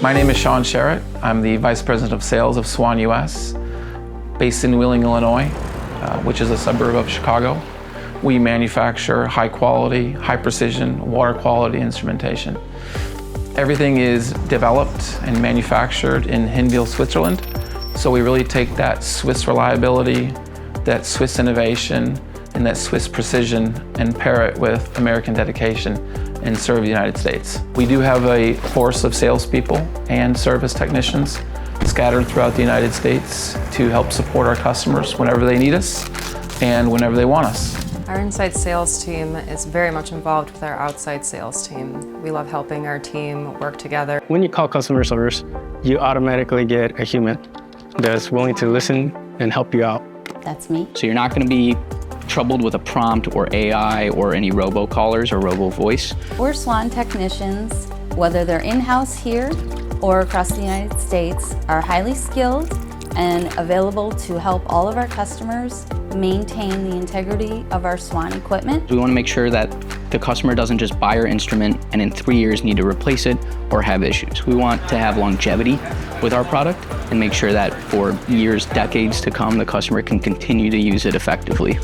My name is Shaun Sharrett. I'm the Vice President of Sales of Swan US, based in Wheeling, Illinois, which is a suburb of Chicago. We manufacture high quality, high precision, water quality instrumentation. Everything is developed and manufactured in Hinwil, Switzerland. So we really take that Swiss reliability, that Swiss innovation, and that Swiss precision and pair it with American dedication and serve the United States. We do have a force of salespeople and service technicians scattered throughout the United States to help support our customers whenever they need us and whenever they want us. Our inside sales team is very much involved with our outside sales team. We love helping our team work together. When you call customer service, you automatically get a human that's willing to listen and help you out. That's me. So you're not going to be troubled with a prompt or AI or any robocallers or robo-voice. We're Swan technicians, whether they're in-house here or across the United States, are highly skilled and available to help all of our customers maintain the integrity of our Swan equipment. We want to make sure that the customer doesn't just buy our instrument and in 3 years need to replace it or have issues. We want to have longevity with our product and make sure that for years, decades to come, the customer can continue to use it effectively.